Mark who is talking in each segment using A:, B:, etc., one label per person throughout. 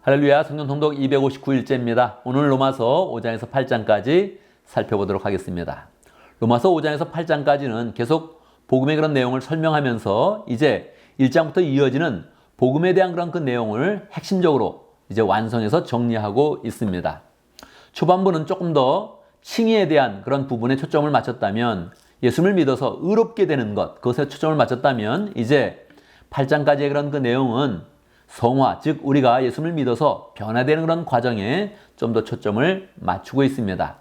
A: 할렐루야, 성경 통독 259일째입니다. 오늘 로마서 5장에서 8장까지 살펴보도록 하겠습니다. 로마서 5장에서 8장까지는 계속 복음의 그런 내용을 설명하면서 이제 1장부터 이어지는 복음에 대한 그런 그 내용을 핵심적으로 이제 완성해서 정리하고 있습니다. 초반부는 조금 더 칭의에 대한 그런 부분에 초점을 맞췄다면, 예수를 믿어서 의롭게 되는 것, 그것에 초점을 맞췄다면, 이제 8장까지의 그런 그 내용은 성화, 즉 우리가 예수를 믿어서 변화되는 그런 과정에 좀 더 초점을 맞추고 있습니다.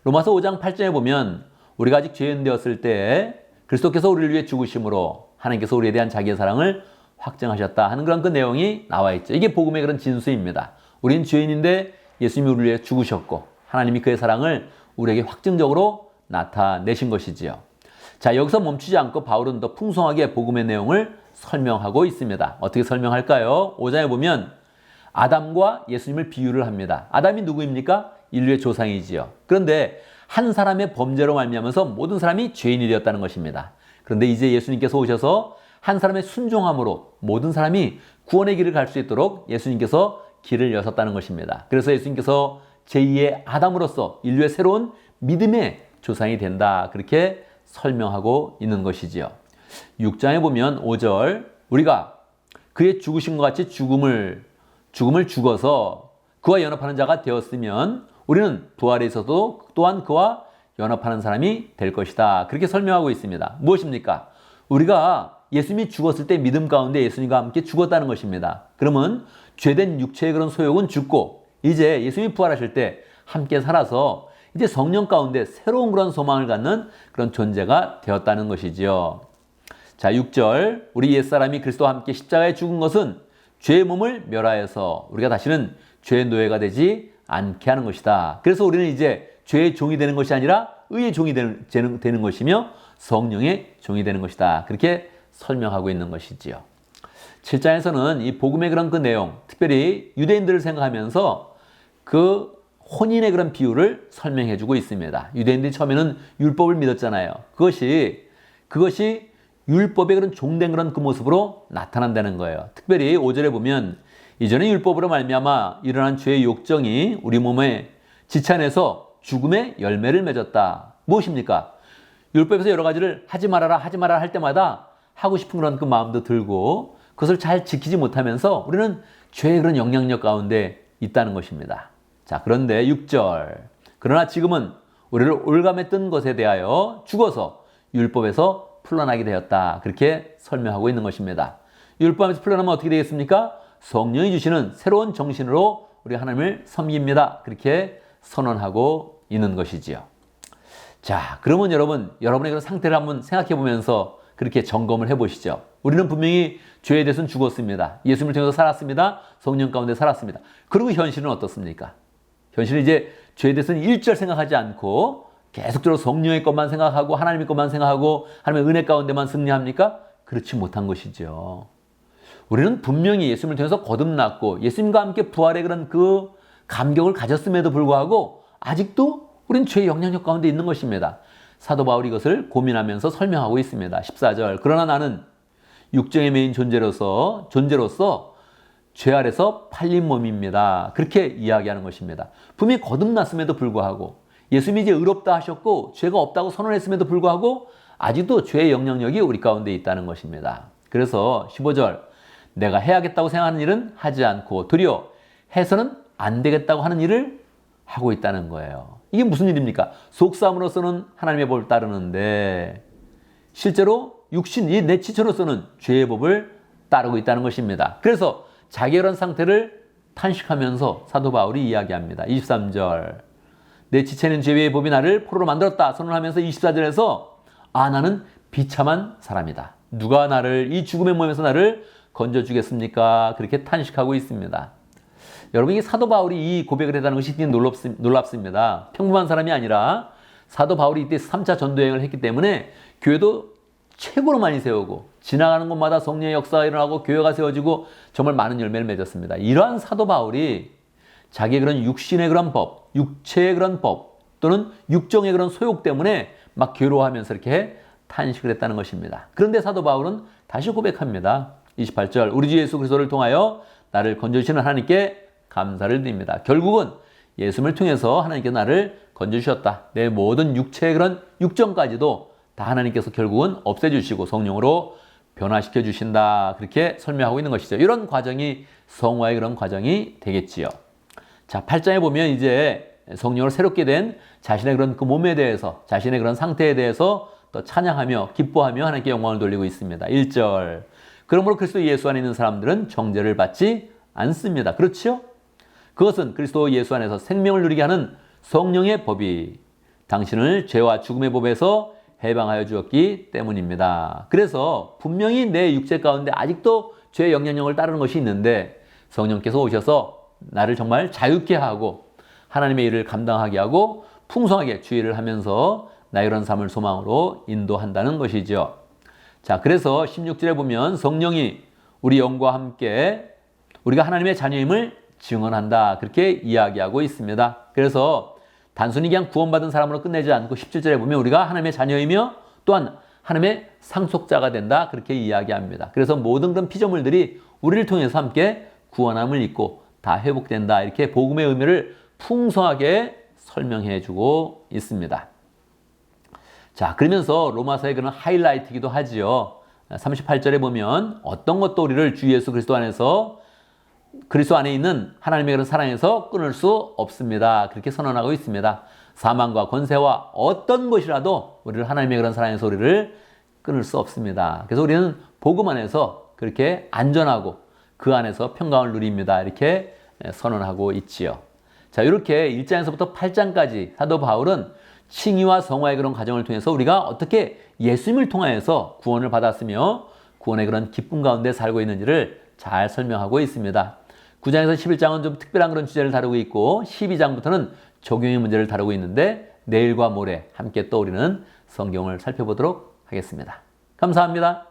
A: 로마서 5장 8절에 보면 우리가 아직 죄인 되었을 때 그리스도께서 우리를 위해 죽으심으로 하나님께서 우리에 대한 자기의 사랑을 확증하셨다 하는 그런 그 내용이 나와 있죠. 이게 복음의 그런 진수입니다. 우린 죄인인데 예수님이 우리를 위해 죽으셨고 하나님이 그의 사랑을 우리에게 확증적으로 나타내신 것이지요. 자, 여기서 멈추지 않고 바울은 더 풍성하게 복음의 내용을 설명하고 있습니다. 어떻게 설명할까요? 5장에 보면 아담과 예수님을 비유를 합니다. 아담이 누구입니까? 인류의 조상이지요. 그런데 한 사람의 범죄로 말미암아서 모든 사람이 죄인이 되었다는 것입니다. 그런데 이제 예수님께서 오셔서 한 사람의 순종함으로 모든 사람이 구원의 길을 갈 수 있도록 예수님께서 길을 여셨다는 것입니다. 그래서 예수님께서 제2의 아담으로서 인류의 새로운 믿음의 조상이 된다, 그렇게 설명하고 있는 것이지요. 6장에 보면 5절, 우리가 그의 죽으심과 같이 죽음을 죽어서 그와 연합하는 자가 되었으면 우리는 부활에 있어도 또한 그와 연합하는 사람이 될 것이다, 그렇게 설명하고 있습니다. 무엇입니까? 우리가 예수님이 죽었을 때 믿음 가운데 예수님과 함께 죽었다는 것입니다. 그러면 죄된 육체의 그런 소욕은 죽고 이제 예수님이 부활하실 때 함께 살아서 이제 성령 가운데 새로운 그런 소망을 갖는 그런 존재가 되었다는 것이지요. 자, 6절, 우리 옛사람이 그리스도와 함께 십자가에 죽은 것은 죄의 몸을 멸하여서 우리가 다시는 죄의 노예가 되지 않게 하는 것이다. 그래서 우리는 이제 죄의 종이 되는 것이 아니라 의의 종이 되는 것이며 성령의 종이 되는 것이다, 그렇게 설명하고 있는 것이지요. 7장에서는 이 복음의 그런 그 내용, 특별히 유대인들을 생각하면서 그 혼인의 그런 비유를 설명해 주고 있습니다. 유대인들이 처음에는 율법을 믿었잖아요. 그것이 율법의 그런 종된 그런 그 모습으로 나타난다는 거예요. 특별히 5절에 보면 이전에 율법으로 말미암아 일어난 죄의 욕정이 우리 몸에 지쳐내서 죽음의 열매를 맺었다. 무엇입니까? 율법에서 여러 가지를 하지 말아라 할 때마다 하고 싶은 그런 그 마음도 들고 그것을 잘 지키지 못하면서 우리는 죄의 그런 영향력 가운데 있다는 것입니다. 자, 그런데 6절, 그러나 지금은 우리를 올감했던 것에 대하여 죽어서 율법에서 풀려나게 되었다, 그렇게 설명하고 있는 것입니다. 율법에서 풀려나면 어떻게 되겠습니까? 성령이 주시는 새로운 정신으로 우리 하나님을 섬깁니다, 그렇게 선언하고 있는 것이지요. 자, 그러면 여러분의 그런 상태를 한번 생각해 보면서 그렇게 점검을 해보시죠. 우리는 분명히 죄에 대해서는 죽었습니다. 예수님을 통해서 살았습니다. 성령 가운데 살았습니다. 그리고 현실은 어떻습니까? 현실은 이제 죄에 대해서는 일절 생각하지 않고 계속적으로 성령의 것만 생각하고 하나님의 것만 생각하고 하나님의 은혜 가운데만 승리합니까? 그렇지 못한 것이죠. 우리는 분명히 예수님을 통해서 거듭났고 예수님과 함께 부활의 그런 그 감격을 가졌음에도 불구하고 아직도 우리는 죄의 영향력 가운데 있는 것입니다. 사도 바울이 이것을 고민하면서 설명하고 있습니다. 14절, 그러나 나는 육정의 메인 존재로서 죄 아래서 팔린 몸입니다, 그렇게 이야기하는 것입니다. 분명히 거듭났음에도 불구하고 예수님이 이제 의롭다 하셨고 죄가 없다고 선언했음에도 불구하고 아직도 죄의 영향력이 우리 가운데 있다는 것입니다. 그래서 15절, 내가 해야겠다고 생각하는 일은 하지 않고 도리어 해서는 안 되겠다고 하는 일을 하고 있다는 거예요. 이게 무슨 일입니까? 속사함으로서는 하나님의 법을 따르는데 실제로 육신, 이 내 지체로서는 죄의 법을 따르고 있다는 것입니다. 그래서 자기의 그런 상태를 탄식하면서 사도 바울이 이야기합니다. 23절, 내 지체는 죄의 법이 나를 포로로 만들었다 선언하면서 24절에서 나는 비참한 사람이다. 누가 나를 이 죽음의 몸에서 나를 건져주겠습니까? 그렇게 탄식하고 있습니다. 여러분, 이게 사도 바울이 이 고백을 했다는 것이 놀랍습니다. 평범한 사람이 아니라 사도 바울이 이때 3차 전도여행을 했기 때문에 교회도 최고로 많이 세우고 지나가는 곳마다 성령의 역사가 일어나고 교회가 세워지고 정말 많은 열매를 맺었습니다. 이러한 사도 바울이 자기의 그런 육신의 그런 법, 육체의 그런 법 또는 육정의 그런 소욕 때문에 막 괴로워하면서 이렇게 탄식을 했다는 것입니다. 그런데 사도 바울은 다시 고백합니다. 28절, 우리 주 예수 그리스도를 통하여 나를 건져주시는 하나님께 감사를 드립니다. 결국은 예수님을 통해서 하나님께서 나를 건져주셨다. 내 모든 육체의 그런 육정까지도 다 하나님께서 결국은 없애주시고 성령으로 변화시켜 주신다. 그렇게 설명하고 있는 것이죠. 이런 과정이 성화의 그런 과정이 되겠지요. 자, 8장에 보면 이제 성령으로 새롭게 된 자신의 그런 그 몸에 대해서, 자신의 그런 상태에 대해서 또 찬양하며 기뻐하며 하나님께 영광을 돌리고 있습니다. 1절. 그러므로 그리스도 예수 안에 있는 사람들은 정죄를 받지 않습니다. 그렇죠? 그것은 그리스도 예수 안에서 생명을 누리게 하는 성령의 법이 당신을 죄와 죽음의 법에서 해방하여 주었기 때문입니다. 그래서 분명히 내 육체 가운데 아직도 죄의 영향력을 따르는 것이 있는데 성령께서 오셔서 나를 정말 자유케 하고 하나님의 일을 감당하게 하고 풍성하게 주의를 하면서 나의 그런 삶을 소망으로 인도한다는 것이죠. 자, 그래서 16절에 보면 성령이 우리 영과 함께 우리가 하나님의 자녀임을 증언한다. 그렇게 이야기하고 있습니다. 그래서 단순히 그냥 구원받은 사람으로 끝내지 않고 17절에 보면 우리가 하나님의 자녀이며 또한 하나님의 상속자가 된다. 그렇게 이야기합니다. 그래서 모든 그런 피조물들이 우리를 통해서 함께 구원함을 입고 다 회복된다. 이렇게 복음의 의미를 풍성하게 설명해 주고 있습니다. 자, 그러면서 로마서의 그런 하이라이트이기도 하지요. 38절에 보면 어떤 것도 우리를 주 예수 그리스도 안에서 그리스도 안에 있는 하나님의 그런 사랑에서 끊을 수 없습니다. 그렇게 선언하고 있습니다. 사망과 권세와 어떤 것이라도 우리를 하나님의 그런 사랑에서 우리를 끊을 수 없습니다. 그래서 우리는 복음 안에서 그렇게 안전하고 그 안에서 평강을 누립니다. 이렇게 선언하고 있지요. 자, 이렇게 1장에서부터 8장까지 사도 바울은 칭의와 성화의 그런 과정을 통해서 우리가 어떻게 예수님을 통하여서 구원을 받았으며 구원의 그런 기쁨 가운데 살고 있는지를 잘 설명하고 있습니다. 9장에서 11장은 좀 특별한 그런 주제를 다루고 있고 12장부터는 적용의 문제를 다루고 있는데 내일과 모레 함께 또 우리는 성경을 살펴보도록 하겠습니다. 감사합니다.